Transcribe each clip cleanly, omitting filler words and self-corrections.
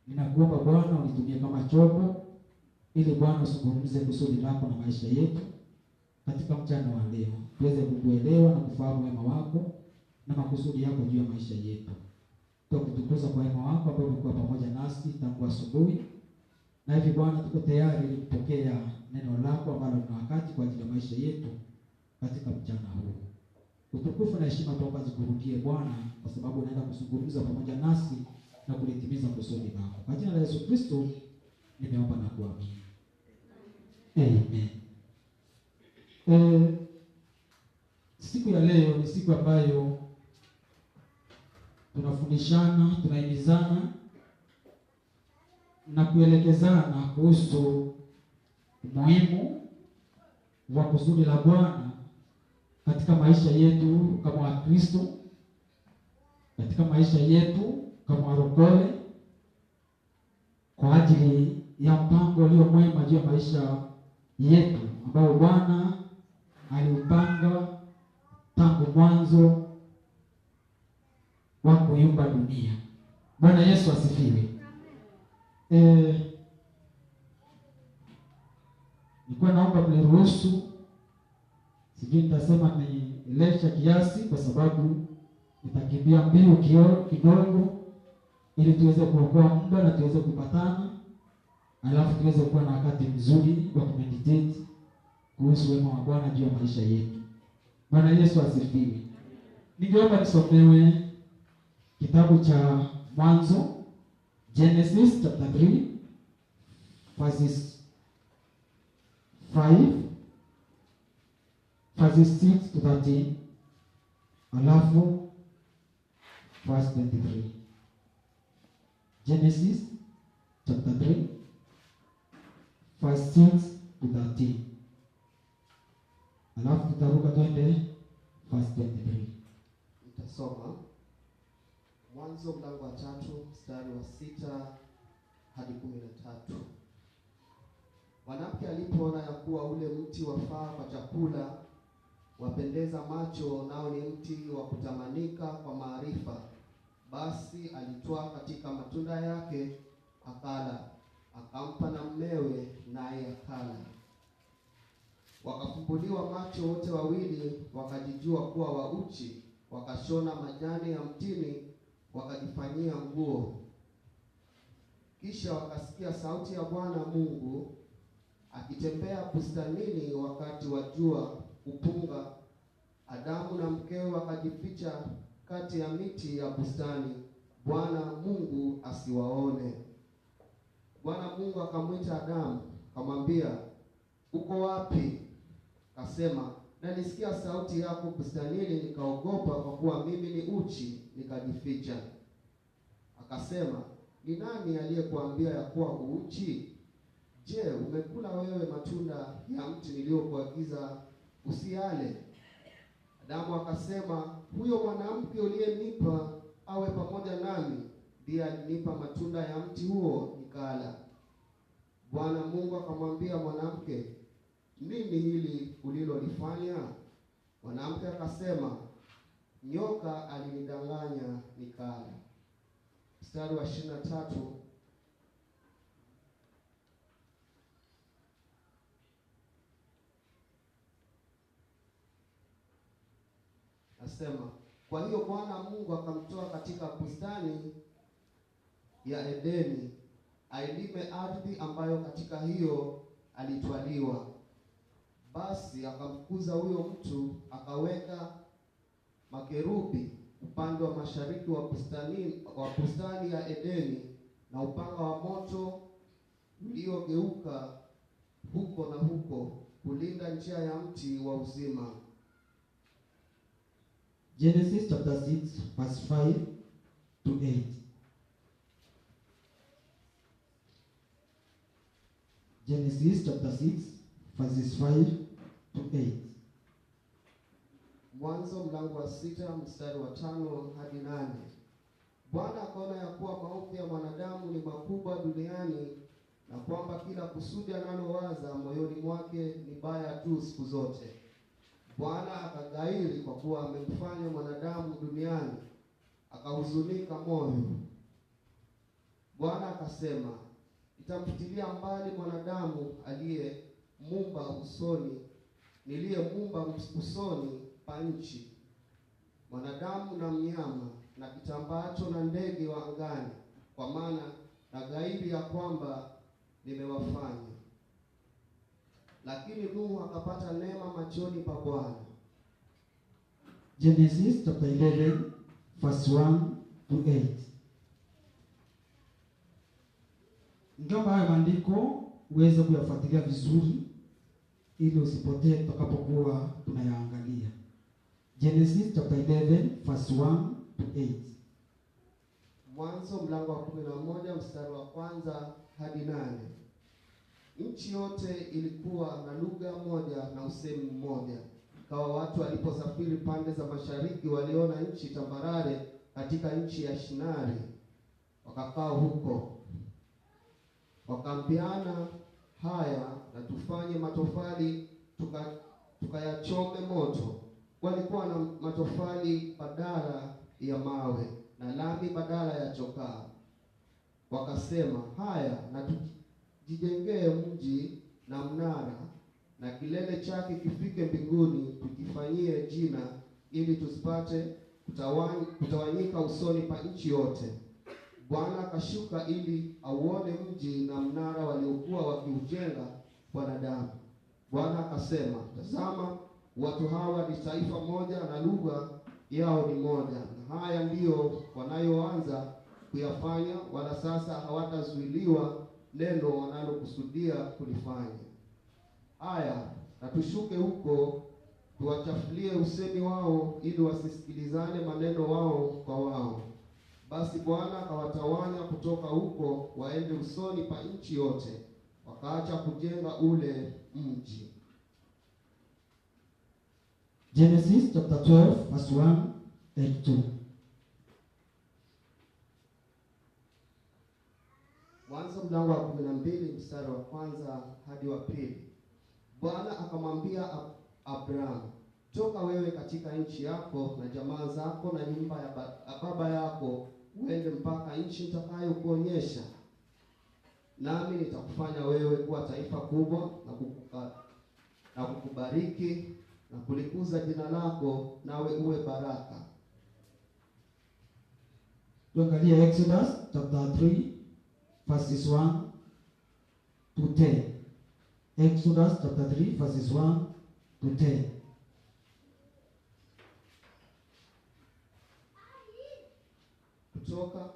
Ninakuomba Bwana unitumie kama chombo ili Bwana usungumze kusudi lako na maisha yetu katika mchana wa leo. Tuweze kukuelewa na kufahamu wema wako na makusudi yako juu ya maisha yetu. Tukutukuza kwa wema wako ambao umekuwa pamoja nasi tangu asubuhi. Na hivi Bwana tuko tayari ili kupokea neno lako ambalo ni wakati kwa ajili ya maisha yetu katika mchana huu. Utukufu na heshima toka zikurudie Bwana, kwa sababu unaenda kuzungumza pamoja nasi na kulitimiza kusudi lako. Kwa jina la Yesu Kristo nimeomba na kuamini. Amen. Siku ya leo ni siku ambayo tunafundishana, tunahimizana na kuelekezana kuhusu umuhimu wa kusudi la Bwana katika maisha yetu kama Wakristo, katika maisha yetu kama warokole, kwa ajili ya mpango ulio mwema juu ya maisha yetu ambao Bwana aliupanga tangu mwanzo wa kuiumba dunia. Bwana Yesu asifiwe. Nilikuwa naomba mniruhusu, sijui nitasema ni lesha kiasi, kwa sababu nitakimbia mbio kidogo ili tuweze kuokoa muda na tuweze kupatana, alafu tuweze kuwa na wakati mzuri wa kumeditate kuhusu wema wa Bwana juu ya maisha yetu. Bwana Yesu asifiwe. Ningeomba nisomewe kitabu cha Mwanzo, Genesis chapter 3 verses 5 verses 6 to 13, alafu verse 23. Genesis chapter 3 verse 6 to 13, alafu tutaruka twende verse 23. Nitasoma Mwanzo mlango wa 3 mstari wa 6 hadi 13. Mwanamke alipoona ya kuwa ule mti wafaa kwa chakula, wapendeza macho, nao ni mti wa kutamanika kwa maarifa, basi alitwaa katika matunda yake akala, akampa na mmewe, naye akala. Wakafumbuliwa macho wote wawili, wakajijua kuwa wauchi, wakashona majani ya mtini, wakajifanyia nguo. Kisha wakasikia sauti ya Bwana Mungu akitembea bustanini wakati wa jua kupunga. Adamu na mkewe wakajificha kati ya miti ya bustani, Bwana Mungu asiwaone. Bwana Mungu akamwita Adamu, akamwambia, uko wapi? Akasema, nalisikia sauti yako bustanini, nikaogopa kwa kuwa mimi ni uchi, nikajificha. Akasema, ni nani aliyekuambia ya kuwa uchi? Je, umekula wewe matunda ya mti niliokuagiza usiale? Adamu akasema, huyo mwanamke uliyenipa awe pamoja nami ndiye alinipa matunda ya mti huo nikala. Bwana Mungu akamwambia mwanamke, nini hili ulilolifanya? Mwanamke akasema, nyoka alinidanganya nikala. Mstari wa 23. Nasema, kwa hiyo Bwana Mungu akamtoa katika bustani ya Edeni ailime ardhi ambayo katika hiyo alitwaliwa. Basi akamfukuza huyo mtu, akaweka makerubi upande wa mashariki wa bustani ya Edeni, na upanga wa moto uliogeuka huko na huko kulinda njia ya mti wa uzima. Genesis chapter 6 verse 5 to 8. Genesis chapter 6 verses 5 to 8. Mwanzo mlango wa 6 mstari wa 5 hadi 8. Bwana akaona ya kuwa maovu ya mwanadamu ni makubwa duniani, na kwamba kila kusudi analowaza moyoni mwake ni baya tu siku zote. Bwana akagairi kwa kuwa amemfanya mwanadamu duniani, akahuzunika moyo. Bwana akasema, nitamfutilia mbali mwanadamu niliyemuumba usoni pa nchi, mwanadamu na mnyama na kitambaacho na ndege wa angani, kwa maana na ghairi ya kwamba nimewafanya. Lakini Nuhu akapata neema machoni pa Bwana. Genesis chapter 11 verse 1 to 8. Ngamba haya maandiko uweze kuyafuatilia vizuri ili usipotee tutakapokuwa tunayaangalia. Genesis chapter 11 verse 1 to 8. Mwanzo mlango wa 11 mstari wa kwanza hadi 8. Nchi yote ilikuwa na lugha moja na usemi mmoja. Ikawa watu waliposafiri pande za mashariki waliona nchi tambarare katika nchi ya Shinari, wakakaa huko. Wakaambiana, haya na tufanye matofali tukayachome moto. Walikuwa na matofali badala ya mawe na lami badala ya chokaa. Wakasema, haya na tujijengee mji na mnara, na kilele chake kifike mbinguni, tukifanyie jina, ili tusipate kutawanyika usoni pa nchi yote. Bwana akashuka ili auone mji na mnara waliokuwa wakiujenga wanadamu. Bwana akasema, tazama, watu hawa ni taifa moja na lugha yao ni moja, na haya ndiyo wanayoanza kuyafanya, wala sasa hawatazuiliwa neno wanalokusudia kulifanya. Haya, na tushuke huko tuwachafulie usemi wao, ili wasisikilizane maneno wao kwa wao. Basi Bwana akawatawanya kutoka huko waende usoni pa nchi yote, wakaacha kujenga ule mji. Genesis chapter 12 verse 1 and 2. Mwanzo mlango wa 12 mstari wa kwanza hadi wa pili. Bwana akamwambia Abrahamu, toka wewe katika nchi yako na jamaa zako na nyumba ya baba yako, uende mpaka nchi nitakayokuonyesha. Nami nitakufanya wewe kuwa taifa kubwa na kukubariki na kulikuza jina lako, nawe uwe baraka. Tuangalie Exodus chapter 3 verses 1 to 10. Exodus chapter 3 verses 1 to 10. Kutoka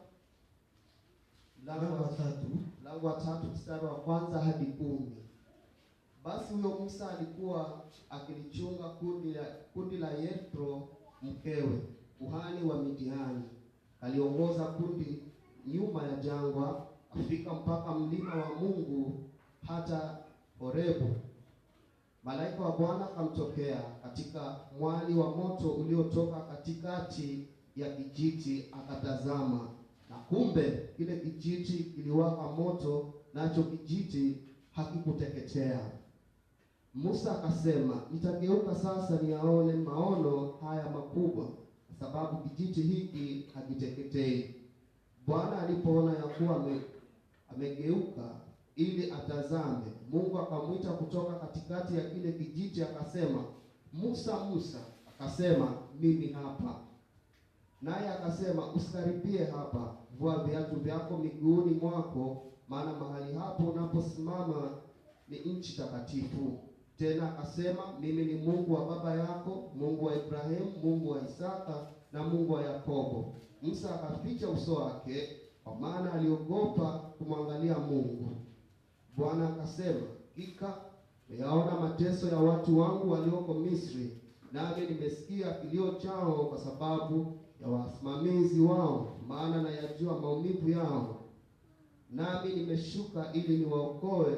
mlango wa 3 mstari wa kwanza hadi 10. Basi huyo Musa alikuwa akilichunga kundi la Yethro mkewe, kuhani wa Midiani. Aliongoza kundi nyuma ya jangwa, afika mpaka mlima wa Mungu hata Horebu. Malaika wa Bwana akamtokea katika mwali wa moto uliotoka katikati ya kijiti. Akatazama, na kumbe kile kijiti kiliwaka moto, nacho kijiti hakikuteketea. Musa akasema, nitageuka sasa niyaone maono haya makubwa, kwa sababu kijiti hiki hakiteketei. Bwana alipoona ya kuwa amegeuka ili atazame, Mungu akamwita kutoka katikati ya kile kijiti, akasema, Musa, Musa. Akasema, mimi hapa. Naye akasema, usikaribie hapa, vua viatu vyako miguuni mwako, maana mahali hapo unaposimama ni nchi takatifu. Tena akasema, mimi ni Mungu wa baba yako, Mungu wa Ibrahimu, Mungu wa Isaka na Mungu wa Yakobo. Musa akaficha uso wake, kwa maana aliogopa kumwangalia Mungu. Bwana akasema, hakika nimeyaona mateso ya watu wangu walioko Misri, nami nimesikia kilio chao kwa sababu ya wasimamizi wao, maana nayajua maumivu yao. Nami nimeshuka ili niwaokoe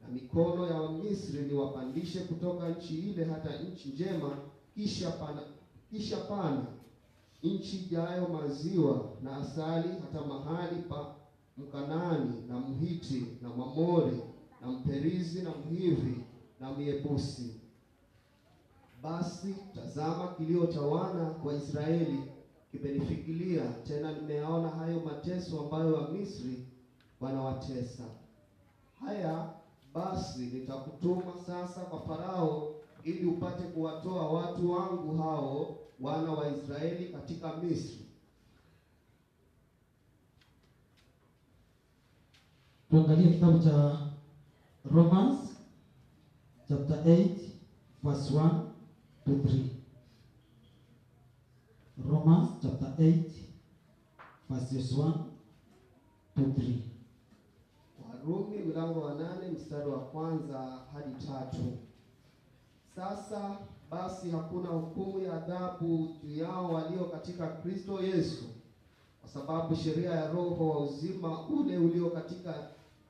na mikono ya Wamisri, niwapandishe kutoka nchi ile hata nchi njema, kisha pana nchi ijayo maziwa na asali, hata mahali pa Mkanaani na Mhiti na Mwamori na Mperizi na Mhivi na Myebusi. Basi tazama, kilio cha wana wa Israeli kimenifikilia, tena nimeyaona hayo mateso ambayo Wamisri wanawatesa. Haya basi, nitakutuma sasa kwa Farao, ili upate kuwatoa watu wangu hao wana wa Israeli katika Misri. Tuangalie kitabu cha Romans chapter 8 verse 1 to 3. Romans chapter 8 verses 1 to 3. Warumi mlango wa 8 mstari wa kwanza hadi 3. Sasa basi hakuna hukumu ya adhabu juu yao walio katika Kristo Yesu, kwa sababu sheria ya roho wa uzima ule ulio katika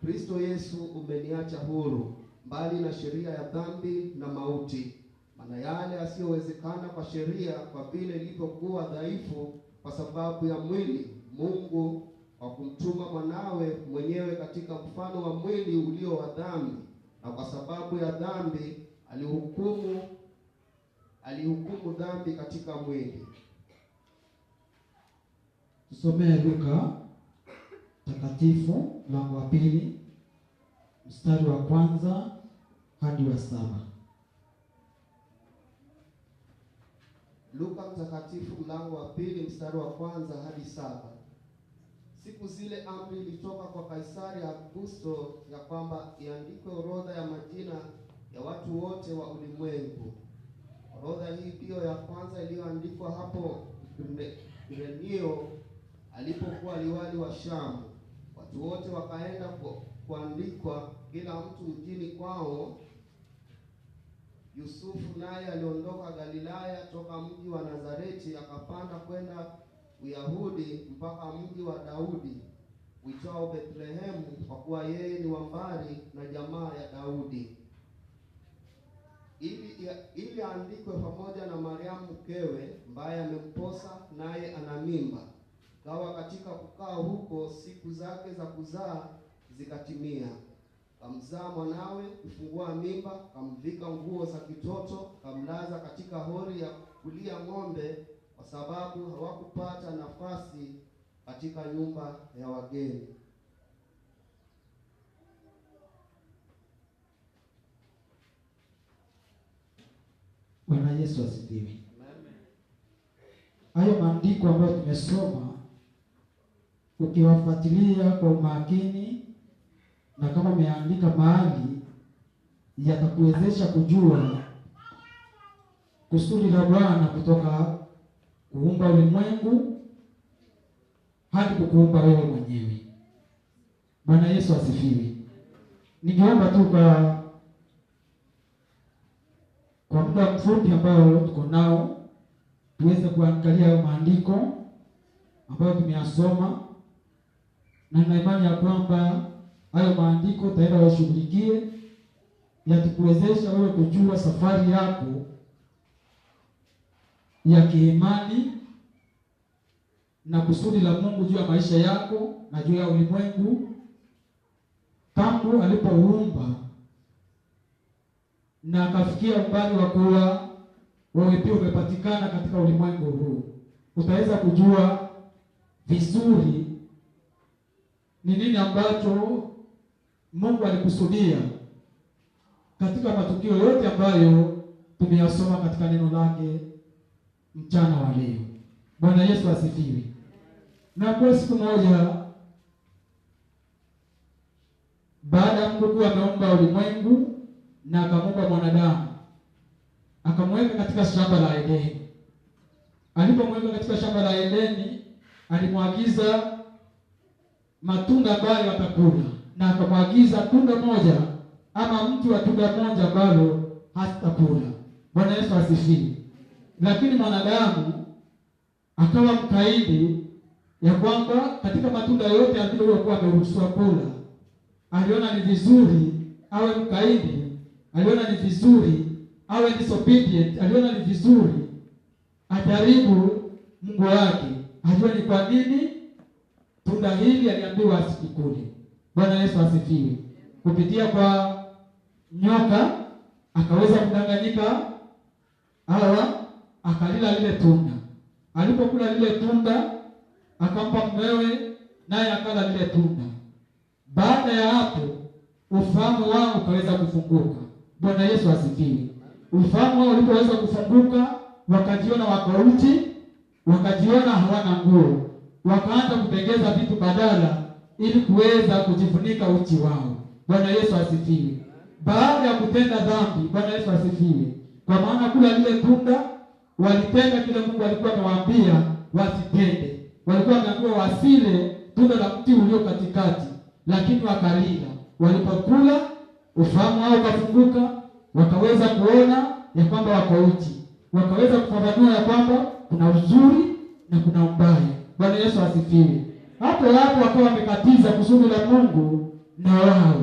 Kristo Yesu umeniacha huru, mbali na sheria ya dhambi na mauti. Maana yale yasiyowezekana kwa sheria, kwa vile ilivyokuwa dhaifu kwa sababu ya mwili, Mungu kwa kumtuma mwanawe mwenyewe katika mfano wa mwili ulio wa dhambi, na kwa sababu ya dhambi alihukumu dhambi katika mwili. Tusomee Luka takatifu mlango wa 2 mstari wa kwanza hadi wa 7. Luka mtakatifu mlango wa 2 mstari wa kwanza hadi 7. Siku zile amri ilitoka kwa Kaisari Augusto ya kwamba iandikwe orodha ya majina ya watu wote wa ulimwengu. Orodha hii ndiyo ya kwanza iliyoandikwa hapo Ireneo alipokuwa liwali wa Shamu. Watu wote wakaenda kuandikwa, kila mtu mjini kwao. Yusufu naye aliondoka Galilaya toka mji wa Nazareti, akapanda kwenda Uyahudi mpaka mji wa Daudi uitwao Bethlehemu, kwa kuwa yeye ni wa mbari na jamaa ya Daudi, ili aandikwe pamoja na Mariamu mkewe, ambaye amemposa naye ana mimba. Kawa katika kukaa huko, siku zake za kuzaa zikatimia. Kamzaa mwanawe, kufungua mimba, kamvika nguo za kitoto, kamlaza katika hori ya kulia ng'ombe, kwa sababu hawakupata nafasi katika nyumba ya wageni. Bwana Yesu asifiwe. Hayo maandiko ambayo tumesoma, ukiwafuatilia kwa umakini na kama umeandika mahali, yatakuwezesha kujua kusudi la Bwana kutoka kuumba ulimwengu hadi kukuumba wewe mwenyewe. Bwana Yesu asifiwe. Ningeomba tu kwa muda mfupi ambao tuko nao tuweze kuangalia hayo maandiko ambayo tumeyasoma, na nina imani ya kwamba hayo maandiko tayari washughulikie, yatakuwezesha wewe kujua safari yako ya kiimani na kusudi la Mungu juu ya maisha yako na juu ya ulimwengu tangu alipouumba na akafikia umbali wa kuwa wewe pia umepatikana katika ulimwengu huu. Utaweza kujua vizuri ni nini ambacho Mungu alikusudia katika matukio yote ambayo tumeyasoma katika neno lake mchana wa leo. Bwana Yesu asifiwe. Na kwa siku moja baada ya Mungu kuwa ameumba ulimwengu na akamuumba mwanadamu, akamweka katika shamba la Edeni. Alipomweka katika shamba la Edeni, alimwagiza matunda ambayo atakula, na akamwagiza tunda moja ama mti wa tunda moja ambalo hatakula. Bwana Yesu asifiwe. Lakini mwanadamu akawa mkaidi, ya kwamba katika matunda yote aliyokuwa ameruhusiwa kula, aliona ni vizuri awe mkaidi, aliona ni vizuri awe disobedient, aliona ni vizuri ajaribu Mungu wake, ajue ni kwa nini tunda hili aliambiwa asikule. Bwana Yesu asifiwe. Kupitia kwa nyoka akaweza kudanganyika Hawa, akalila lile tunda. Alipokula lile tunda, akampa mmewe, naye akala lile tunda. Baada ya hapo ufahamu wao ukaweza kufunguka. Bwana Yesu asifiwe. Ufahamu wao ulipoweza kufunguka, wakajiona wako uchi, wakajiona hawana nguo, wakaanza kutengeza vitu badala ili kuweza kujifunika uchi wao. Bwana Yesu asifiwe. Baada ya kutenda dhambi, Bwana Yesu asifiwe, kwa maana kula lile tunda walitenda kile Mungu alikuwa amewaambia wasitende. Walikuwa wameambiwa wasile tunda la mti ulio katikati, lakini wakalila. Walipokula, ufahamu wao ukafunguka, wakaweza kuona ya kwamba wako uchi, wakaweza kufafanua ya kwamba kuna uzuri na kuna ubaya. Bwana Yesu asifiwe. Hapo wakawa wamekatiza kusudi la Mungu na wao,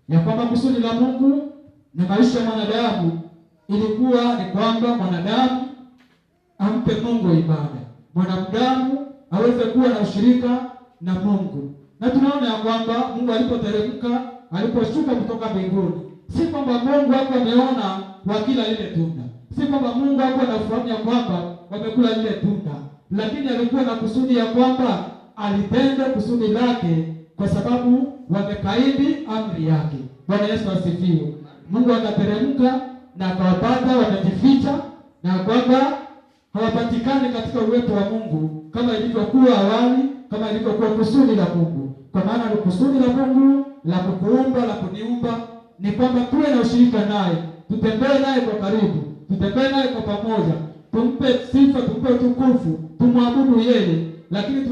ya kwamba kusudi la Mungu na maisha ya mwanadamu ilikuwa ni kwamba mwanadamu ampe Mungu ibada, mwanadamu aweze kuwa na ushirika na Mungu. Na tunaona ya kwamba Mungu alipoteremka, aliposhuka kutoka mbinguni, si kwamba Mungu hapo ameona wakila lile tunda, si kwamba Mungu hapo anafahamu ya kwamba wamekula lile tunda, lakini alikuwa na kusudi ya kwamba alitenda kusudi lake kwa sababu wamekaidi amri yake. Bwana Yesu asifiwe. Mungu akateremka na akawapata wamejificha, na kwamba hawapatikani katika uwepo wa Mungu kama ilivyokuwa awali, kama ilivyokuwa kusudi la Mungu. Kwa maana ni kusudi la Mungu la kukuumba, la kuniumba ni kwamba tuwe na ushirika naye, tutembee naye kwa karibu, tutembee naye kwa pamoja, tumpe sifa, tumpe utukufu, tumwabudu yeye. Lakini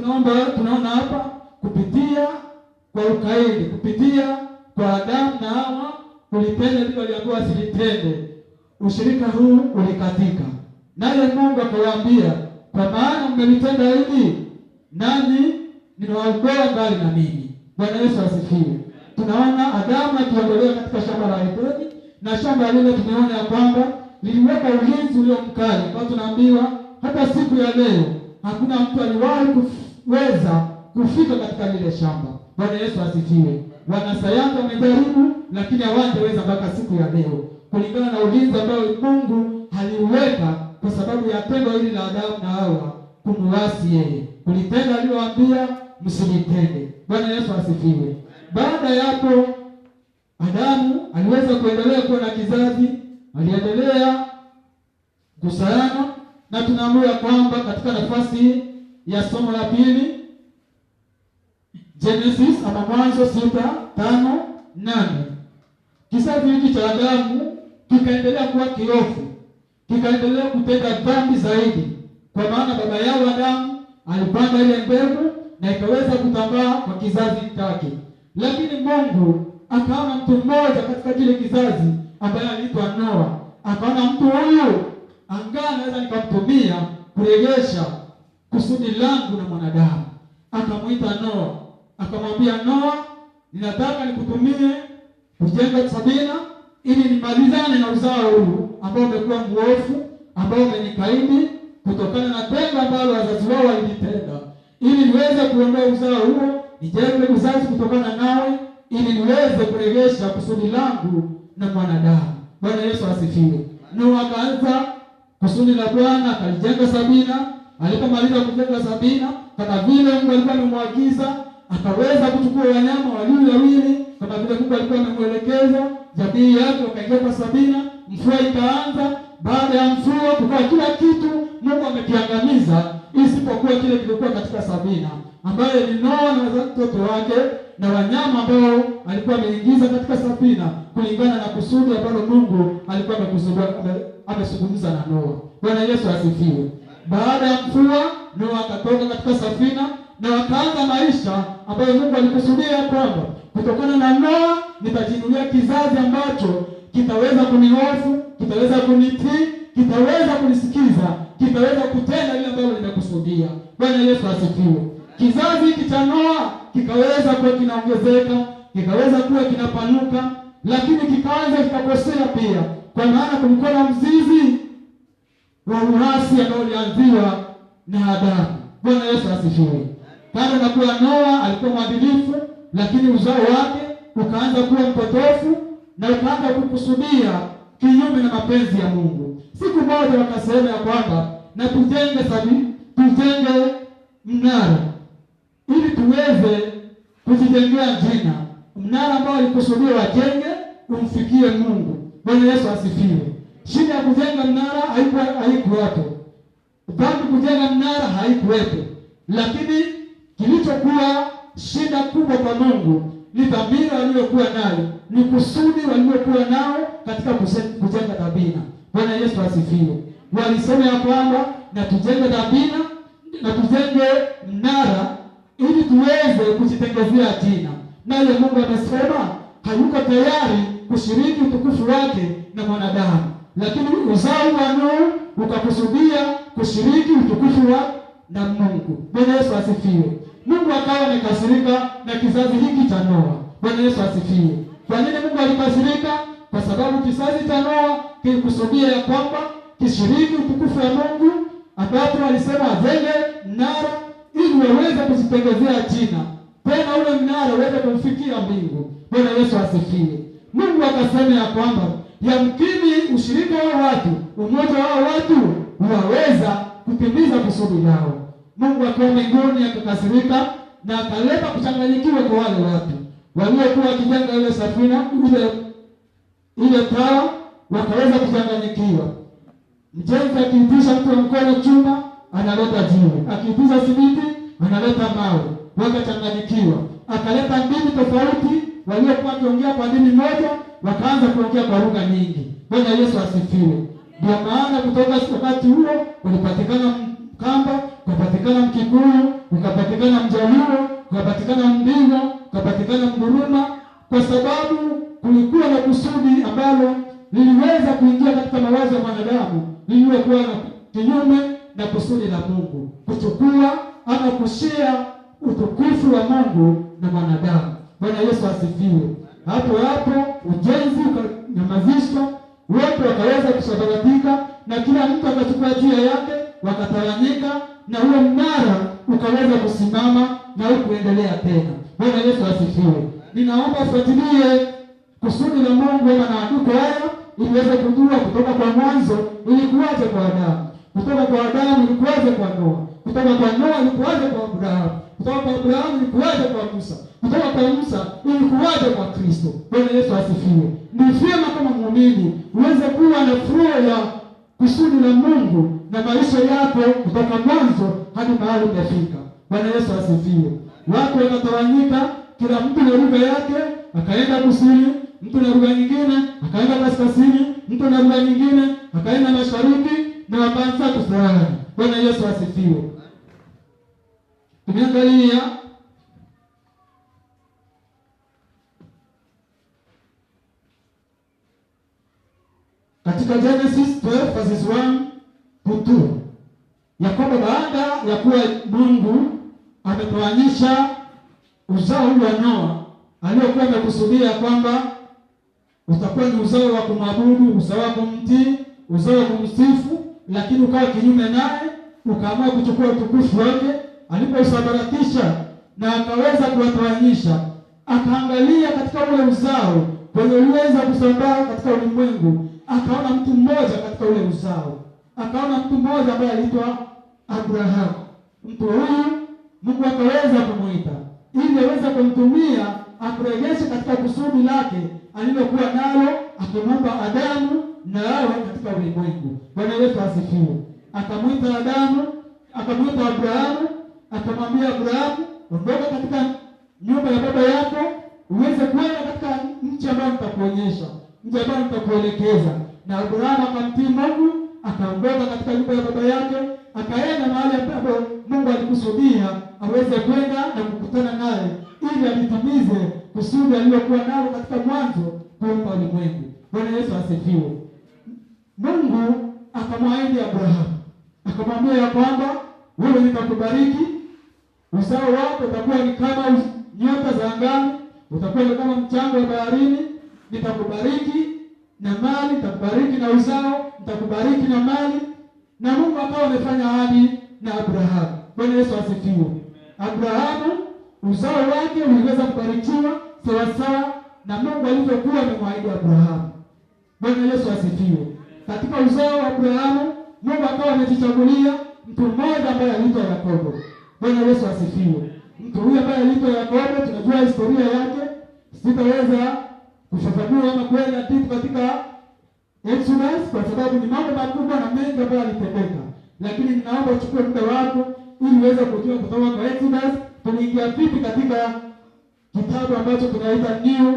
tunaona hapa kupitia kwa ukaidi, kupitia kwa Adamu na Hawa kulitenda lile waliokuwa wasilitende, ushirika huu ulikatika. Naye Mungu akawaambia, kwa maana mmelitenda hili, nanyi ninawaondoa mbali na mimi. Bwana Yesu asifiwe. Tunaona Adamu akiondolewa katika shamba la Edeni, na shamba lile tumeona ya kwamba liliweka ulinzi ulio mkali, ambao tunaambiwa hata siku ya leo hakuna mtu aliwahi kuweza kufika katika lile shamba. Bwana Yesu asifiwe. Wanasayansi wamejaribu, lakini hawajaweza mpaka siku ya leo, kulingana na ulinzi ambao Mungu aliuweka kwa sababu ya tendo hili la Adamu na Hawa kumuasi yeye, kulitenda aliyowaambia msilitende. Bwana Yesu asifiwe. Baada ya hapo Adamu aliweza kuendelea kuwa na kizazi, aliendelea kusaana, na tunaambiwa kwamba katika nafasi ya somo la pili, Genesis ama Mwanzo 6:5-8, kizazi hiki cha Adamu kikaendelea kuwa kiofu, kikaendelea kutenda dhambi zaidi, kwa maana baba yao Adamu alipanda ile mbegu na ikaweza kutambaa kwa kizazi chake. Lakini Mungu akaona mtu mmoja katika kile kizazi ambaye aliitwa Noa. Akaona mtu huyu angaa anaweza nikamtumia kurejesha kusudi langu na mwanadamu. Akamuita Noa, akamwambia Noa, ninataka nikutumie kujenga safina ili nimalizane na uzao huu ambao umekuwa mwovu, ambao umenikaidi kutokana na tendo ambalo wazazi wao walitenda, ili niweze kuondoa uzao huo, nijenge uzazi kutokana nawe, ili niweze kurejesha kusudi langu na mwanadamu. Bwana Yesu asifiwe. Noa akaanza kusudi la Bwana, akalijenga safina. Alipomaliza kujenga safina, kama vile Mungu alikuwa amemwagiza, akaweza kuchukua wanyama wawili kama vile Mungu alikuwa amemwelekeza. Jamii yake wakaingia kwa safina, mvua ikaanza. Baada ya mvua kukawa kila kitu Mungu amekiangamiza isipokuwa kile kilikuwa katika safina, ambaye ni Noa na watoto wake na wanyama ambao alikuwa ameingiza katika safina kulingana na kusudi ambalo Mungu alikuwa amezungumza na Noa. Bwana Yesu asifiwe. Baada ya mvua, Noa akatoka katika safina na wakaanza maisha ambayo Mungu alikusudia kwamba kutokana na Noa nitajinulia kizazi ambacho kitaweza kunihofu, kitaweza kunitii, kitaweza kunisikiza, kitaweza kutenda lile ambalo nimekusudia. Bwana Yesu asifiwe. Kizazi hiki cha Noa kikaweza kuwa kinaongezeka, kikaweza kuwa kinapanuka, lakini kikaanza kikakosea pia, kwa maana kulikuwa na mzizi wa uasi ambao ulianziwa na Adamu. Bwana Yesu asifiwe. Kando na kuwa Noa alikuwa mwadilifu, lakini uzao wake ukaanza kuwa mpotofu na ukaanza kukusudia kinyume na mapenzi ya Mungu. Siku moja wakasema ya kwamba na tujenge mnara ili tuweze kujijengea jina, mnara ambao alikusudia wajenge umfikie Mungu. Bwana Yesu asifiwe. Shida ya kujenga mnara haikuwepo. Dhambi kujenga mnara haikuwepo. Lakini kilichokuwa shida kubwa kwa Mungu ni dhamira waliokuwa nayo, ni kusudi waliokuwa nao katika kujenga dhabina. Bwana Yesu asifiwe. Walisema ya kwamba na tujenge dhabina na tujenge mnara ili tuweze kujitengezea jina. Naye Mungu amesema hayuko tayari kushiriki utukufu wake na mwanadamu, lakini uzao wa Nuhu ukakusudia kushiriki utukufu wa na Mungu. Bwana Yesu asifiwe. Mungu akawa amekasirika na kizazi hiki cha Noa. Bwana Yesu asifiwe. Kwa nini Mungu alikasirika? Kwa sababu kizazi cha Noa kilikusudia ya kwamba kishiriki utukufu wa Mungu, ambapo alisema ajenge mnara ili waweze kujitengezea jina, tena ule mnara uweze kumfikia mbingu. Bwana Yesu asifiwe. Mungu akasema ya kwamba yamkini ushirika wa watu, umoja wa watu waweza kutimiza kusudi lao. Mungu akawa mbinguni akakasirika na akaleta kuchanganyikiwa kwa wale watu waliokuwa wakijenga ile safina, ile taa, wakaweza kuchanganyikiwa. Mjenzi akiitisha mtu wa mkono chuma analeta jiwe, akiitisha simiti analeta mawe, wakachanganyikiwa. Akaleta ndimi tofauti, waliokuwa wakiongea kwa dini moja wakaanza kuongea kwa lugha nyingi. Bwana Yesu asifiwe. Ndio maana kutoka wakati huo ulipatikana Mkamba, ukapatikana Mkikuyu, ukapatikana Mjaluo, ukapatikana Mdigo, ukapatikana Mguruma, kwa sababu kulikuwa na kusudi ambalo liliweza kuingia katika mawazo ya mwanadamu, lililokuwa na kinyume na kusudi la Mungu, kuchukua ama kushia utukufu wa Mungu na mwanadamu. Bwana Yesu asifiwe. Hapo ujenzi ukanyamazishwa, wote wakaweza kusabaratika na kila mtu akachukua njia yake, wakatawanyika na ule mnara ukaweza kusimama na kuendelea tena. Bwana Yesu asifiwe. Ninaomba ufuatilie kusudi la Mungu na maandiko haya ili uweze kujua kutoka kwa mwanzo ilikuwaje kwa Adamu, kutoka kwa Adamu ilikuwaje kwa Noa, kutoka kwa Noa ilikuwaje kwa Abrahamu, kutoka kwa Abrahamu ilikuwaje kwa Musa, kutoka kwa Musa ilikuwaje kwa Kristo. Bwana Yesu asifiwe. Ni vyema kama muumini uweze kuwa na flow ya kusudi la Mungu na maisha yako kutoka mwanzo hadi mahali umefika. Bwana Yesu asifiwe. Watu wakatawanyika, kila mtu na lugha yake, akaenda kusini, mtu na lugha nyingine akaenda kaskazini, mtu na lugha nyingine akaenda mashariki, na wakaanza kufuatana. Bwana Yesu asifiwe. Tumeangalia katika Genesis 12 verses 1 to 2 ya kwamba baada ya kuwa Mungu ametawanyisha uzao wa Noa aliyokuwa amekusudia kwamba utakuwa ni uzao wa kumwabudu, uzao wa kumtii, uzao wa kumsifu, lakini ukawa kinyume naye, ukaamua kuchukua utukufu wake. Aliposabaratisha na akaweza kuwatawanyisha, akaangalia katika ule uzao kwenye uliweza kusambaa katika ulimwengu, akaona mtu mmoja katika ule uzao, akaona mtu mmoja ambaye aliitwa Abrahamu. Mtu huyu Mungu akaweza kumuita ili aweze kumtumia akurejeshe katika kusudi lake alilokuwa nalo, akimuumba Adamu na Hawa katika ulimwengu. Bwana Yesu asifiwe. Akamuita Adamu, akamuita Abrahamu, akamwambia Abrahamu, ondoka katika nyumba ya baba yako uweze kwenda katika nchi ambayo nitakuonyesha, nchi ambayo nitakuelekeza. Na Abrahamu akamtii Mungu, akaondoka katika nyumba ya baba yake, akaenda mahali ambapo Mungu alikusudia aweze kwenda na kukutana naye ili alitimize kusudi alilokuwa nalo katika mwanzo, kuumba ulimwengu. Bwana Yesu asifiwe. Mungu akamwahidi Abrahamu, akamwambia ya kwamba wewe nitakubariki, uzao wako utakuwa ni kama nyota za angani, utakuwa ni kama mchanga wa baharini, nitakubariki na mali, nitakubariki na uzao, nitakubariki na mali. Na Mungu akawa amefanya ahadi na Abrahamu. Bwana Yesu asifiwe. Abrahamu uzao wake uliweza kubarikiwa sawa sawa na Mungu alivyokuwa amemwahidi Abrahamu. Bwana Yesu asifiwe. Katika uzao wa Abrahamu Mungu akawa amejichagulia mtu mmoja ambaye aliitwa Yakobo. Bwana Yesu asifiwe. Mtu huyu ambaye aliitwa Yakobo, tunajua historia yake. sitaweza kufafanua ama kwenda deep katika Exodus kwa sababu ni mambo makubwa na mengi ambayo yalitendeka, lakini ninaomba uchukue muda wako ili uweze kujua kutoka kwa Exodus tunaingia vipi katika kitabu ambacho tunaita New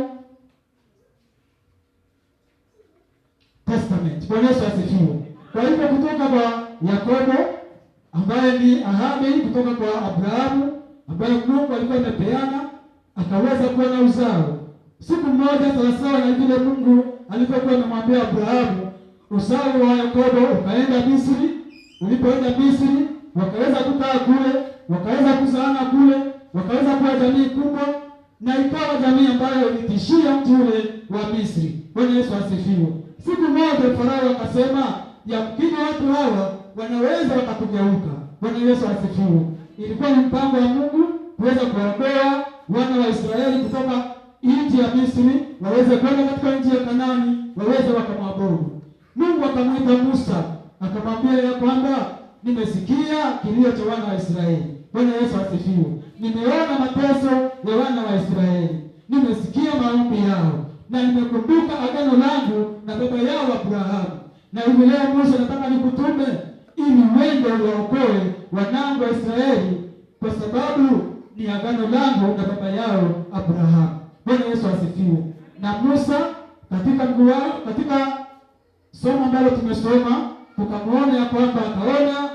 Testament. Bwana Yesu asifiwe. Kwa hivyo kutoka kwa Yakobo ambaye ni ahadi kutoka kwa Abrahamu ambaye Mungu alikuwa amepeana akaweza kuwa na uzao. Siku moja sawasawa na vile Mungu alipokuwa amemwambia Abrahamu, uzao wa Yakobo ukaenda Misri. Ulipoenda Misri, wakaweza kukaa kule, wakaweza kuzaana kule, wakaweza kuwa jamii kubwa, na ikawa jamii ambayo ilitishia mji ule wa Misri. Bwana Yesu asifiwe. Siku moja Farao akasema, yamkini watu hawa wanaweza wakatugeuka. Bwana Yesu asifiwe. Ilikuwa ni mpango wa Mungu kuweza kuwaokoa wana wa Israeli kutoka nchi ya Misri, waweze kwenda katika nchi ya Kanaani, waweze wakamwabudu. Mungu akamwita Musa, akamwambia ya kwamba nimesikia kilio cha wana wa Israeli. Bwana Yesu asifiwe. Nimeona mateso ya wana wa Israeli, nimesikia maombi yao, na nimekumbuka agano langu na baba yao Abrahamu. Na hivi leo Musa, nataka nikutume ili uende uwaokoe wanangu wa Israeli, kwa sababu ni agano langu na baba yao Abrahamu. Bwana Yesu asifiwe. Na Musa katika somo ambalo tumesoma tukamwona ya kwamba akaona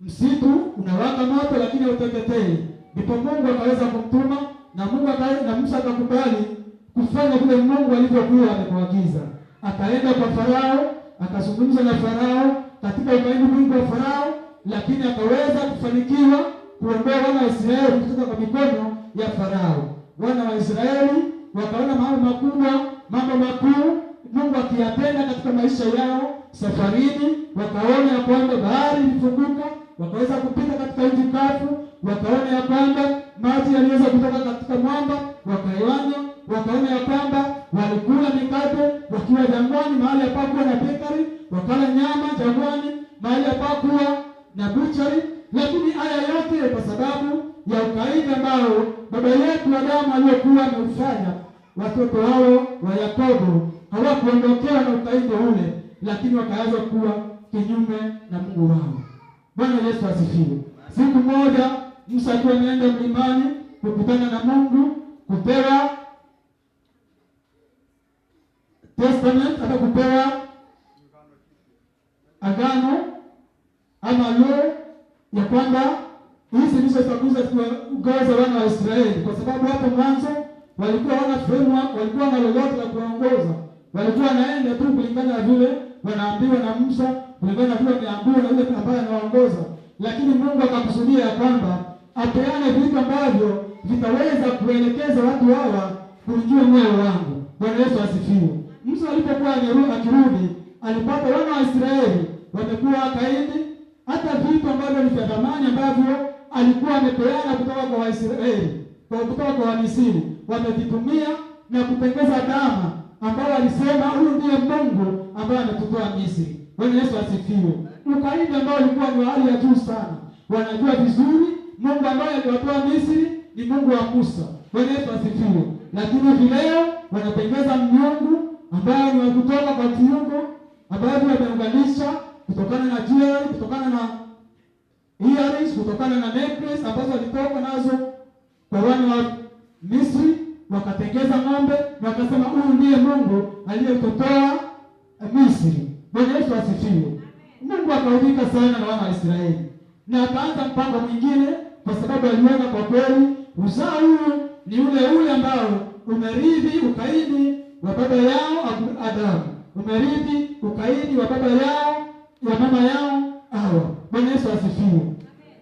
msitu unawaka moto lakini hauteketei. Ndipo Mungu akaweza kumtuma na Musa akakubali kufanya vile Mungu alivyokuwa amemwagiza. Akaenda kwa Farao, akazungumza na Farao katika ukaidi mwingi wa Farao, lakini akaweza kufanikiwa kuondoa wana wa Israeli kutoka kwa mikono ya Farao. Wana wa Israeli wakaona mambo makubwa, mambo makuu Mungu akiyatenda katika maisha yao safarini. Wakaona ya kwamba bahari ilifunguka, wakaweza kupita katika nchi kavu. Wakaona ya kwamba maji yaliweza kutoka katika mwamba wakayanywa. Wakaona ya kwamba walikula mikate wakiwa jangwani, mahali hapakuwa na bakery. Wakala nyama jangwani, mahali hapakuwa na butchery. Lakini haya yote kwa sababu ya ukaidi ambao baba yetu Adamu aliyokuwa ameufanya. Watoto hao wa Yakobo hawakuondokewa na ukaidi ule, lakini wakaanza kuwa kinyume na Mungu wao. Bwana Yesu asifiwe. Siku moja Musa akiwa ameenda mlimani kukutana na Mungu, kupewa testament, hata kupewa agano ama law ya kwamba hizi ndizo zitakuza kuongoza wana wa Israeli, kwa sababu hapo mwanzo walikuwa wana framework, walikuwa na lolote la kuongoza. Walikuwa naenda tu kulingana na vile wanaambiwa na Musa, kulingana na vile wameambiwa na yule ambaye anawaongoza. Lakini Mungu akakusudia kwamba apeane vitu ambavyo vitaweza kuelekeza watu hawa kujua moyo wangu. Bwana Yesu asifiwe. Musa alipokuwa akirudi, alipata wana wa Israeli wamekuwa wakaidi, hata vitu ambavyo ni vya thamani ambavyo alikuwa amepeana kutoka kwa Waisraeli, kutoka kwa Wamisri, wamevitumia na kutengeza dama ambao alisema huyu ndiye Mungu ambaye ametutoa Misri. Bwana Yesu asifiwe. Ukaidi ambao ulikuwa ni wa hali ya juu sana. Wanajua vizuri Mungu ambaye aliwatoa Misri ni Mungu wa Musa. Bwana Yesu asifiwe. Lakini leo wanatengeza miungu ambayo ni kutoka kwa kiungo ambavyo wameunganisha kutokana na jewelry, kutokana na earrings, kutokana na necklace ambazo walitoka nazo kwa wana wa Misri. Wakatengeza ng'ombe na wakasema huyu ndiye Mungu aliyetutoa Misri. Bwana Yesu asifiwe. Mungu akaudhika sana na wana wa Israeli na akaanza mpango mwingine, kwa sababu aliona kwa kweli uzao huu ni ule ambao umerithi ukaidi wa baba yao Adamu, umerithi ukaidi wa baba yao ya mama yao Hawa. Bwana Yesu asifiwe.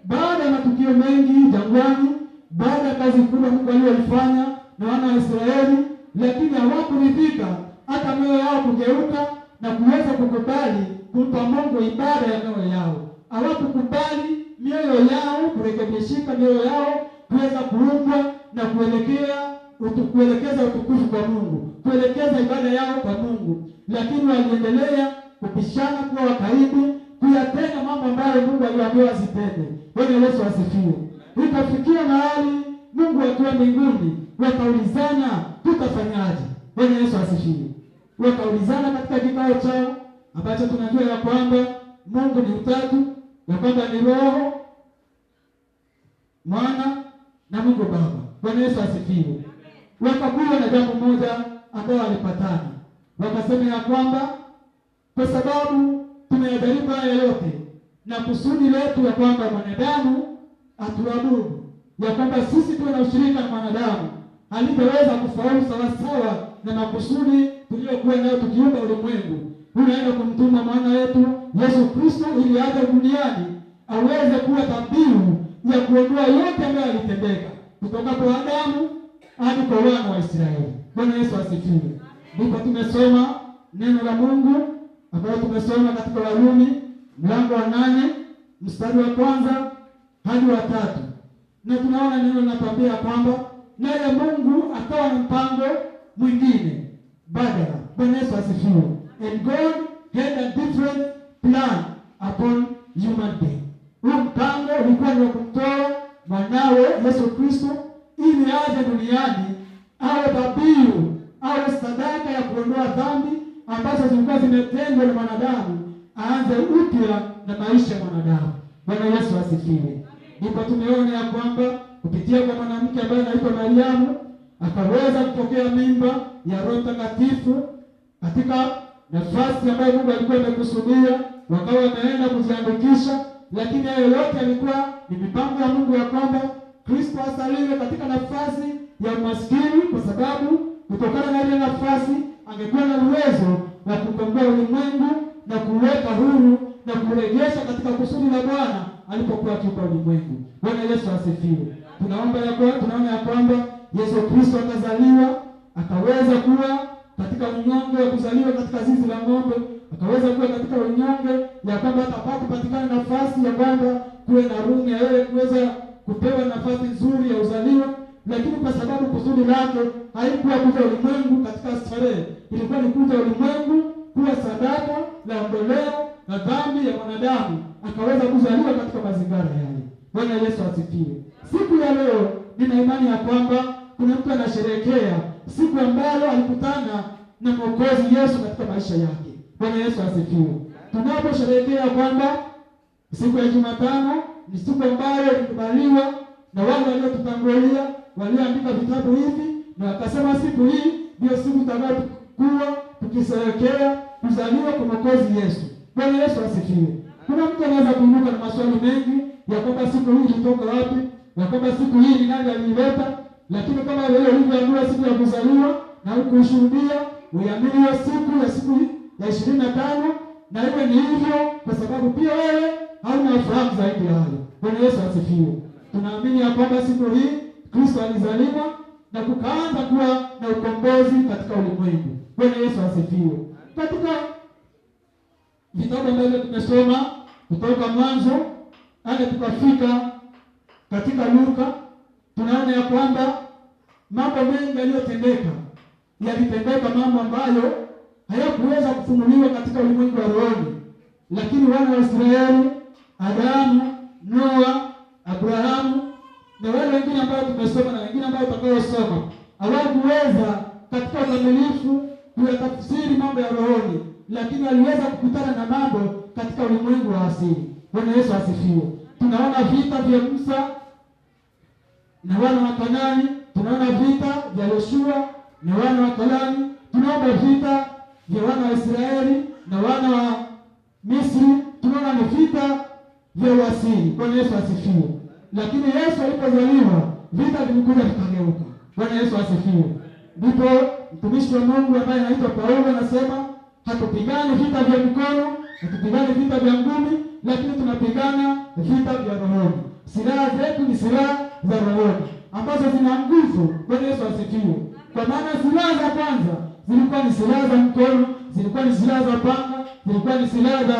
Baada ya matukio mengi jangwani, baada ya kazi kubwa Mungu aliyoifanya na wana wa Israeli, lakini hawakuridhika, hata mioyo yao kugeuka na kuweza kukubali kumpa Mungu ibada ya mioyo yao. Hawakukubali mioyo yao kurekebishika, mioyo yao kuweza kuumbwa na kuelekeza utukufu kwa Mungu, kuelekeza ibada yao kwa Mungu. Lakini waliendelea kupishana, kuwa wakaidi, kuyatenda mambo ambayo Mungu aliwaambia wasitende. Bwana Yesu asifiwe. Ikafikia mahali Mungu akiwa mbinguni wakaulizana tutafanyaje. Bwana Yesu asifiwe. Wakaulizana katika kikao chao ambacho tunajua ya kwamba Mungu ni utatu, ya kwamba ni Roho, Mwana na Mungu Baba. Bwana Yesu asifiwe. Wakakuwa na jambo moja ambao walipatana. Wakasema ya kwamba kwa sababu tumeyajaribu haya yote na kusudi letu ya kwamba mwanadamu atuabudu, ya kwamba sisi tuwe na ushirika na mwanadamu, halitaweza kufaulu sawasawa na makusudi tuliyokuwa nayo tukiumba ulimwengu. Unaenda kumtuma mwana wetu Yesu Kristo ili aje duniani aweze kuwa dhabihu ya kuondoa yote ambayo yalitendeka kutoka kwa Adamu hadi kwa wana wa Israeli. Bwana Yesu asifiwe. Ndipo tumesoma neno la Mungu ambalo tumesoma katika Warumi mlango wa 8 mstari wa 1 hadi wa 3. Na tunaona neno linatuambia kwamba naye Mungu akawa na mpango mwingine badala. Bwana Yesu asifiwe. And God had a different plan upon human being. Huu mpango ulikuwa ni kumtoa mwanawe Yesu Kristo ili aje duniani awe dhabihu, awe sadaka ya kuondoa dhambi ambazo zilikuwa zimetendwa na mwanadamu, aanze upya na maisha ya mwanadamu. Bwana Yesu asifiwe. Ndipo tumeona ya kwamba kupitia kwa mwanamke ambaye anaitwa Mariamu akaweza kupokea mimba ya Roho Mtakatifu katika nafasi ambayo Mungu alikuwa amekusudia. Wakawa wameenda kujiandikisha, lakini hayo yote yalikuwa ni mipango ya Mungu ya kwamba Kristo asaliwe katika nafasi ya umaskini, kwa sababu kutokana na ile nafasi angekuwa na uwezo wa kukomboa ulimwengu na kuweka huru na kurejesha katika kusudi la Bwana alipokuwa akiumba ulimwengu. Bwana Yesu asifiwe. Tunaona ya kwamba Yesu Kristo akazaliwa, akaweza kuwa katika unyonge wa kuzaliwa katika zizi la ng'ombe, akaweza kuwa katika unyonge ya kwamba atakapopatikana nafasi ya kwamba kuwe na room ya yeye kuweza kupewa nafasi nzuri ya uzaliwa, lakini kwa sababu kusudi lake haikuwa kuja ulimwengu katika starehe, ilikuwa ni kuja ulimwengu kuwa sadaka la ondoleo na dhambi ya mwanadamu, akaweza kuzaliwa katika mazingira yale. Bwana Yesu asifiwe. Siku ya leo nina imani ya kwamba kuna mtu anasherehekea siku ambayo alikutana na Mwokozi Yesu katika maisha yake. Bwana Yesu asifiwe. Tunaposherehekea kwamba siku ya Jumatano ni siku ambayo ilikubaliwa na wale waliotutangulia, walioandika vitabu hivi, na wakasema siku hii ndio siku tutakayokuwa tukisherehekea kuzaliwa kwa Mwokozi Yesu. Bwana Yesu asifiwe. Kuna mtu anaweza kuinuka na maswali mengi ya kwamba siku hii ilitoka wapi, na kwamba siku hii ni nani aliileta, lakini kama wewe ulivyoambiwa siku ya kuzaliwa na hukushuhudia, uiamini hiyo siku ya 25 na iwe ni hivyo, kwa sababu pia wewe hauna ufahamu zaidi ya hayo. Bwana Yesu asifiwe. Tunaamini ya kwamba siku hii Kristo alizaliwa na kukaanza kuwa na ukombozi katika ulimwengu. Bwana Yesu asifiwe. Katika vitabu ambavyo tumesoma kutoka Mwanzo hadi tukafika katika Luka, tunaona ya kwamba mambo mengi yaliyotendeka yalitendeka, mambo ambayo hayakuweza kufunuliwa katika ulimwengu wa rohoni, lakini wana wa Israeli, Adamu, Noa, Abrahamu na wale wengine ambao tumesoma na wengine ambao tutakayosoma hawakuweza katika ukamilifu kuyatafsiri mambo ya rohoni, lakini waliweza kukutana na mambo katika ulimwengu wa asili. Bwana Yesu asifiwe. Tunaona vita vya Musa na wana wa Kanaani, tunaona vita vya Yoshua na wana wa Kanaani, tunaona vita vya wana wa Israeli na wana wa Misri, tunaona ni vita vya uasili. Bwana Yesu asifiwe. Lakini Yesu alipozaliwa vita vilikuja vikageuka. Bwana Yesu asifiwe. Ndipo mtumishi wa Mungu ambaye anaitwa Paulo anasema hatupigani vita vya mikono, hatupigani vita vya ngumi, lakini tunapigana vita vya rohoni. Silaha zetu ni silaha za rohoni ambazo zina nguvu. Bwana Yesu asifiwe. Kwa maana silaha za kwanza zilikuwa ni silaha za mkono, zilikuwa ni silaha za panga, zilikuwa ni silaha za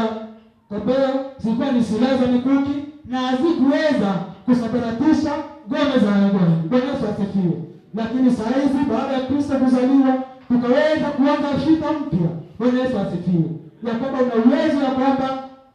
kobeo, zilikuwa ni silaha za mikuki, na hazikuweza kusabaratisha ngome za adui. Bwana Yesu asifiwe. Lakini saa hizi baada ya Kristo kuzaliwa tukaweza kuanza vita mpya. Bwana Yesu asifiwe. Ya kwamba una uwezo ya kwamba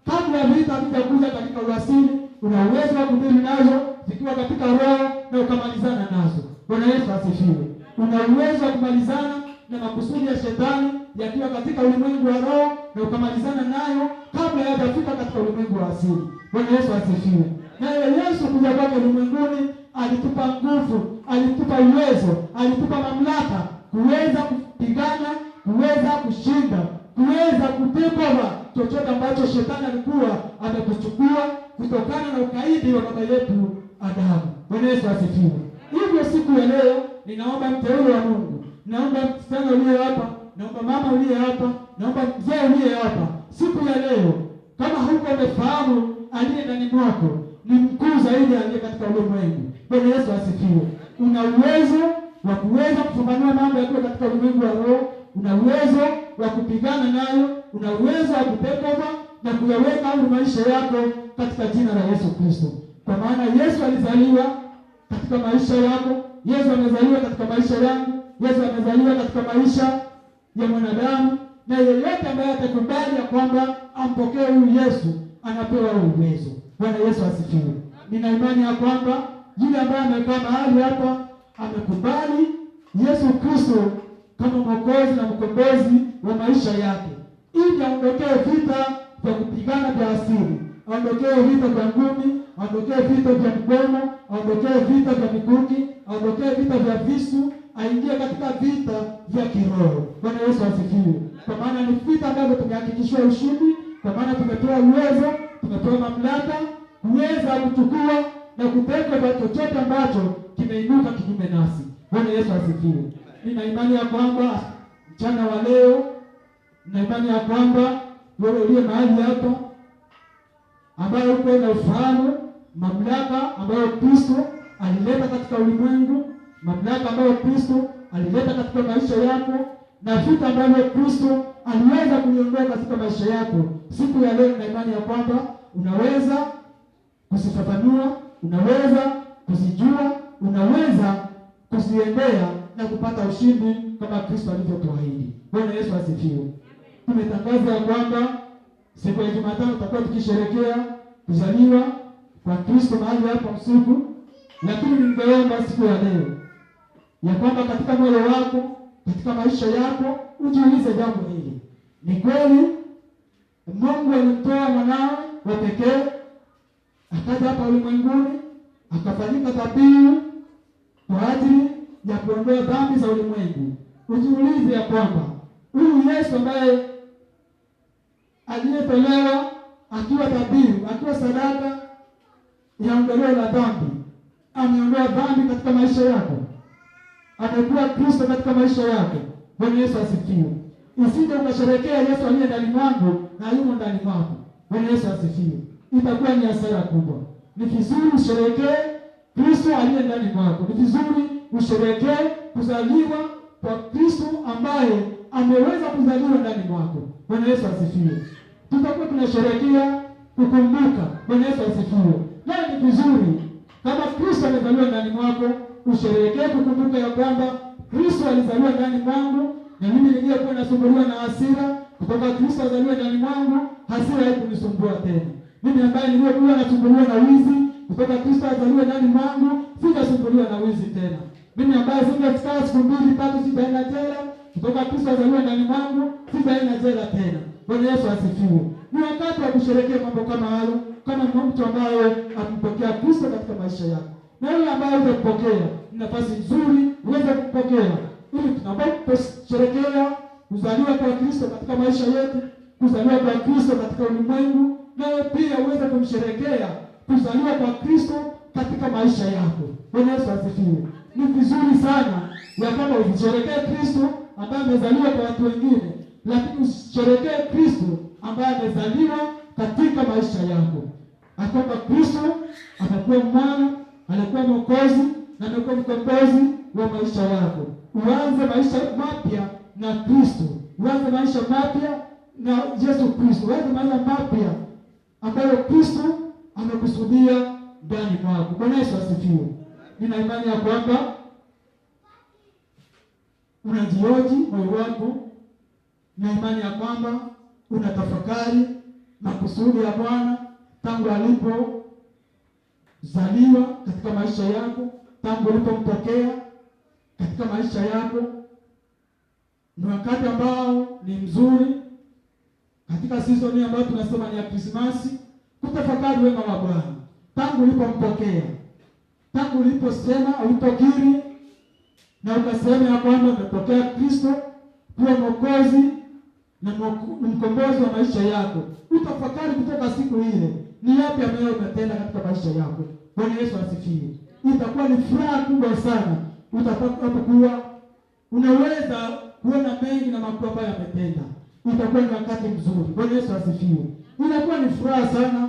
kabla vita vitakuja katika uasili, una uwezo wa kudili nazo zikiwa katika roho na ukamalizana nazo. Bwana Yesu asifiwe. Una uwezo wa kumalizana na makusudi ya shetani yakiwa katika ulimwengu wa roho na ukamalizana nayo kabla hayajafika katika ulimwengu wa asili. Bwana Yesu asifiwe. Naye Yesu kuja kwake ulimwenguni alitupa nguvu, alitupa uwezo, alitupa mamlaka kuweza kupigana, kuweza kushinda, kuweza kutekova chochote ambacho shetani alikuwa amekuchukua kutokana na ukaidi wa baba yetu Adamu. Bwana Yesu asifiwe. Hivyo siku ya leo ninaomba mteule wa Mungu, naomba msichana uliye hapa, naomba mama uliye hapa, naomba mzee uliye hapa, siku ya leo kama huko umefahamu aliye ndani mwako ni mkuu zaidi aliye katika ulimwengu. Bwana Yesu asifiwe. Una uwezo wa kuweza kupambanua mambo yaliyo katika ulimwengu wa roho, una uwezo wa kupigana nayo, una uwezo wa kutekova na kuyaweka huru maisha yako katika jina la Yesu Kristo. Kwa maana Yesu alizaliwa katika maisha yako, Yesu amezaliwa katika maisha yangu, Yesu amezaliwa katika maisha ya mwanadamu, na yeyote ambaye atakubali ya kwamba ampokee huyu Yesu anapewa uwezo. Bwana Yesu asifiwe. Nina imani ya kwamba yule ambaye amekaa mahali hapa amekubali Yesu Kristo kama Mwokozi na mkombozi wa maisha yake, ili aondokee vita vya kupigana vya asili, aondokee vita vya ngumi, aondokee vita vya mgomo, aondokee vita vya mikuki, aondokee vita vya visu, aingie katika vita vya kiroho. Bwana Yesu asifiwe. Kwa maana ni vita ambavyo tumehakikishwa ushindi, kwa maana tumepewa uwezo, tumepewa mamlaka kuweza kuchukua na kuteka chochote ambacho kimeinuka kinyume nasi. Bwana Yesu asifiwe. Nina imani ya kwamba mchana wa leo, nina imani ya kwamba wewe uliye mahali hapa ambayo uko na ufahamu mamlaka ambayo Kristo alileta katika ulimwengu, mamlaka ambayo Kristo alileta katika maisha yako, na vita ambavyo Kristo aliweza kuiondoa katika maisha yako. Siku ya leo nina imani ya kwamba unaweza kusifafanua, unaweza kuzijua, unaweza kuziendea na kupata ushindi kama Kristo alivyotuahidi. Bwana Yesu asifiwe. Tumetangaza ya kwamba siku ya Jumatano tutakuwa tukisherehekea kuzaliwa kwa Kristo mahali hapa usiku, lakini ningeomba siku ya leo ya kwamba katika moyo wako, katika maisha yako ujiulize jambo hili. Ni kweli Mungu alimtoa mwanawe wa pekee akaja hapa ulimwenguni akafanyika dhabihu kwa ajili ya kuondoa dhambi za ulimwengu? Ujiulize ya kwamba huyu Yesu ambaye aliyetolewa akiwa dhabihu, akiwa sadaka ya ondoleo la dhambi, ameondoa dhambi katika maisha yako, amekuwa Kristo katika maisha yako. Bwana Yesu asifiwe. Usije ukasherehekea Yesu aliye ndani mwangu na yumo ndani mwako. Bwana Yesu asifiwe. Itakuwa ni hasara kubwa. Ni vizuri usherehekee Kristo aliye ndani mwako. Ni vizuri usherehekee kuzaliwa kwa Kristo ambaye ameweza kuzaliwa ndani mwako. Bwana Yesu asifiwe. Tutakuwa tunasherehekea kukumbuka. Bwana Yesu asifiwe. Na ni vizuri kama Kristo amezaliwa ndani mwako, usherehekee kukumbuka ya kwamba Kristo alizaliwa ndani mwangu, na mimi niliyekuwa nasumbuliwa na hasira, kutoka Kristo azaliwe ndani mwangu, hasira haikunisumbua tena. Mimi ambaye niliyekuwa nasumbuliwa na wizi, kutoka Kristo azaliwe ndani mwangu, sitasumbuliwa na wizi tena. Mimi ambaye singekaa siku 2-3 sitaenda jela, kutoka Kristo azaliwe ndani mwangu, sitaenda jela tena. Bwana Yesu asifiwe. Ni wakati wa kusherehekea mambo kama hayo, kama mtu ambaye ampokea Kristo katika maisha yake. Na yule ambaye hujapokea, ni nafasi nzuri uweze kupokea. Ili tunaposherehekea kuzaliwa kwa Kristo katika maisha yetu, kuzaliwa kwa Kristo katika ulimwengu, nawe pia uweze kumsherehekea kuzaliwa kwa Kristo katika maisha yako. Bwana Yesu asifiwe. Ni vizuri sana ya kwamba usherehekee Kristo ambaye amezaliwa kwa watu wengine, lakini usherehekee Kristo ambaye amezaliwa katika maisha yako. Akwamba Kristo atakuwa mwana, anakuwa Mwokozi na anakuwa mkombozi wa maisha yako. Uanze maisha mapya na Kristo. Uanze maisha mapya na Yesu Kristo. Uanze maisha mapya ambayo Kristo amekusudia ndani mwako. Bwana Yesu asifiwe. Nina imani ya kwamba unajioji moyo wako, na imani ya kwamba unatafakari makusudi ya Bwana tangu alipozaliwa katika maisha yako, tangu ulipompokea katika maisha yako. Ni wakati ambao ni mzuri katika season ambayo tunasema ni ya Krismasi, kutafakari wema wa Bwana tangu ulipompokea, tangu uliposema, ulipokiri na ukasema ya kwamba umepokea Kristo kuwa Mwokozi na mkombozi wa maisha yako. Utafakari kutoka siku ile ni yapi ambayo umetenda katika maisha yako. Bwana Yesu asifiwe. Itakuwa ni furaha kubwa sana utakapokuwa unaweza kuona mengi na makubwa ambayo yametenda. Itakuwa ni wakati mzuri. Bwana Yesu asifiwe. Inakuwa ni furaha sana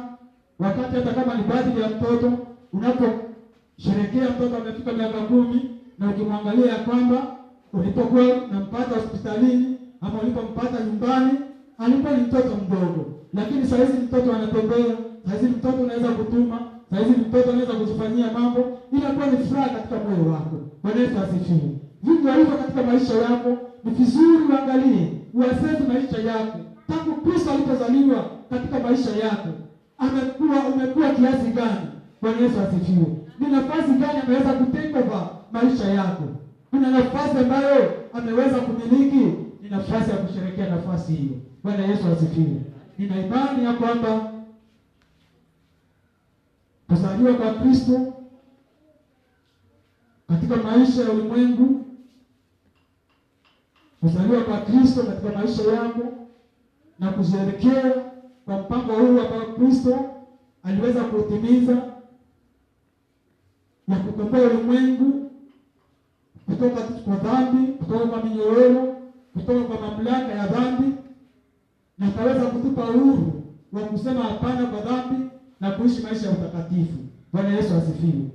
wakati hata kama ni birthday ya mtoto, unaposherehekea mtoto amefika miaka 10 na ukimwangalia kwamba ulipokuwa unampata hospitalini ama ulipompata nyumbani alikuwa ni mtoto mdogo, lakini saa hizi mtoto anatembea, saa hizi mtoto unaweza kutuma, saa hizi mtoto anaweza kujifanyia mambo. Inakuwa ni furaha katika moyo wako. Bwana Yesu asifiwe. Vivyo hivyo katika maisha yako ni vizuri uangalie, uassess maisha yako tangu Kristo alipozaliwa katika maisha yako. Umekuwa kiasi gani? Bwana Yesu asifiwe. Ni nafasi gani ameweza kuteka kwa maisha yako? Kuna nafasi ambayo ameweza kumiliki, ni nafasi ya kusherehekea nafasi hiyo. Bwana Yesu asifiwe. Nina imani ya kwamba kuzaliwa kwa Kristo katika maisha ya ulimwengu, kuzaliwa kwa Kristo katika maisha yako na kusherehekea kwa mpango huu ambao Kristo aliweza kutimiza ya kukomboa ulimwengu kutoka kwa dhambi, kutoka kwa minyororo, kutoka kwa mamlaka ya dhambi, na akaweza kutupa uhuru wa kusema hapana kwa dhambi na kuishi maisha ya utakatifu. Bwana Yesu asifiwe.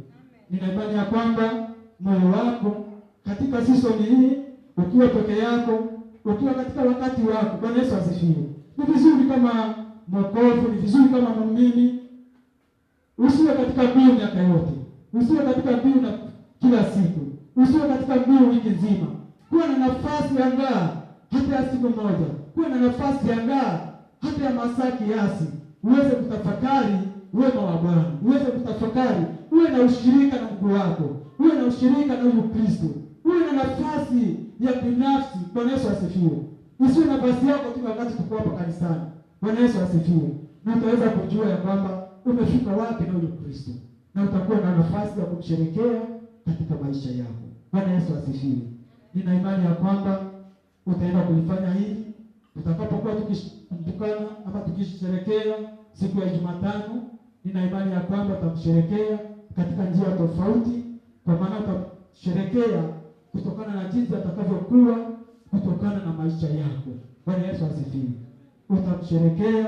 Nina imani ya kwamba moyo wako katika season hii, ukiwa peke yako, ukiwa katika wakati wako, Bwana Yesu asifiwe, ni vizuri kama mwokovu, ni vizuri kama muumini usiwe katika mbiu miaka yote, usiwe katika mbiu na kila siku, usiwe katika mbiu wiki nzima. Kuwa na nafasi ya ngaa hata ya siku moja, kuwa na nafasi ya ngaa hata ya masaa kiasi, uweze kutafakari wema wa Bwana, uweze kutafakari, uwe na ushirika na Mungu wako, uwe na ushirika na huyu Kristo, uwe na nafasi ya binafsi. Bwana Yesu asifiwe. Usiwe nafasi yako tu wakati tuko hapa kanisani. Bwana Yesu asifiwe. Na utaweza kujua ya kwamba umefika wapi na huyu Kristo, na utakuwa na nafasi ya kumsherehekea katika maisha yako. Bwana Yesu asifiwe. Nina imani ya kwamba utaenda kulifanya hili tutakapokuwa tukikumbukana ama tukisherehekea siku ya Jumatano. Nina imani ya kwamba tutamsherehekea katika njia tofauti, kwa maana tutamsherehekea kutokana na jinsi atakavyokuwa, kutokana na maisha yako. Bwana Yesu asifiwe. Utamsherehekea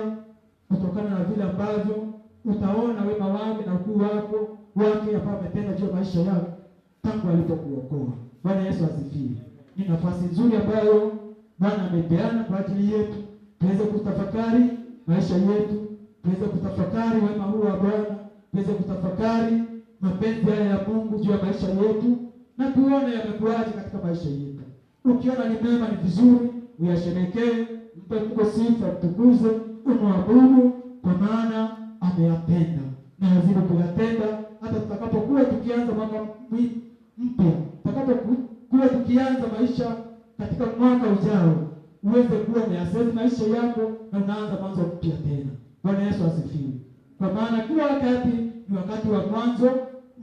kutokana na vile ambavyo utaona wema wake na ukuu wake ambao ametenda juu ya maisha yako tangu alipokuokoa. Bwana Yesu asifiwe. Ni nafasi nzuri ambayo Bwana amepeana kwa ajili yetu, tuweze kutafakari maisha yetu, tuweze kutafakari wema huu wa Bwana, tuweze kutafakari mapenzi haya ya Mungu juu ya maisha yetu, na tuone yamekuaje katika maisha yetu. Ukiona ni mema, ni vizuri uyasherehekee, mpe Mungu sifa, mtukuze, umwabudu, kwa maana ameyatenda na azidi kuyatenda. Hata tutakapokuwa tukianza mwaka mpya, tutakapokuwa tukianza maisha katika mwaka ujao, uweze kuwa umeassess maisha yako na unaanza mwanzo mpya tena. Bwana Yesu asifiwe. Kwa maana kila wakati ni wakati wa mwanzo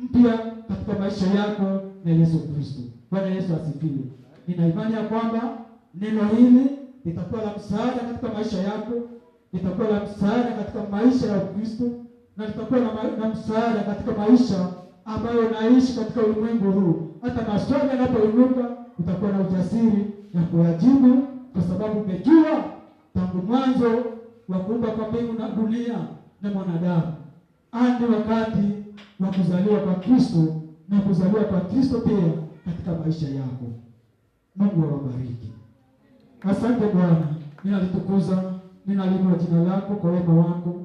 mpya katika maisha yako na Yesu Kristo. Bwana Yesu asifiwe. Nina imani ya kwamba neno hili litakuwa la msaada katika maisha yako, litakuwa la msaada katika maisha ya Kristo, na litakuwa na msaada katika maisha ambayo unaishi katika ulimwengu huu. Hata maswali yanapoinuka, utakuwa na ujasiri ya kuyajibu, kwa sababu umejua tangu mwanzo wa kuumba kwa mbingu na dunia na mwanadamu hadi wakati wa kuzaliwa kwa Kristo na kuzaliwa kwa Kristo pia katika maisha yako. Mungu awabariki. Asante Bwana, ninalitukuza, ninaliinua jina lako kwa wema wako.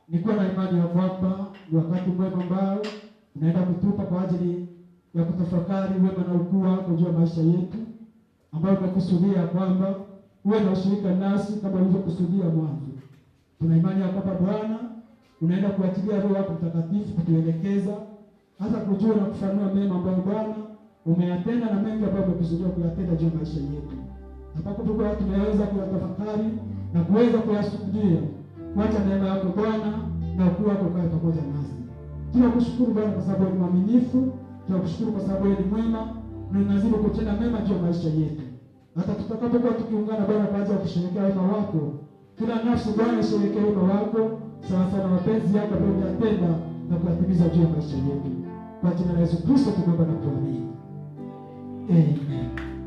Nikuwa na imani ya kwamba ni wakati mwema ambao unaenda kutupa kwa ajili ya kutafakari wema na ukuu wako juu ya maisha yetu, ambayo umekusudia kwamba uwe na ushirika nasi kama ulivyokusudia mwanzo. Tuna imani ya kwamba Bwana unaenda kuachilia Roho yako Mtakatifu kutuelekeza hata kujua na kufanua mema ambayo Bwana umeyatenda na mengi ambayo umekusudia kuyatenda juu ya maisha yetu. Ambapo tulikuwa tunaweza kuyatafakari na kuweza kuyasujudia. Wacha neema yako Bwana na ukuu wako ukae pamoja nasi. Tunakushukuru Bwana kwa sababu ni mwaminifu, tunakushukuru kwa sababu ni mwema na unazidi kutenda mema juu ya maisha yetu. Hata tutakapokuwa tukiungana Bwana kwa ajili ya kusherehekea wema wako, kila nafsi Bwana isherehekee wema wako sawa sawa na mapenzi yako ambayo unayatenda na kuyatimiza juu ya maisha yetu. Kwa jina la Yesu Kristo tunaomba na kuamini. Amen.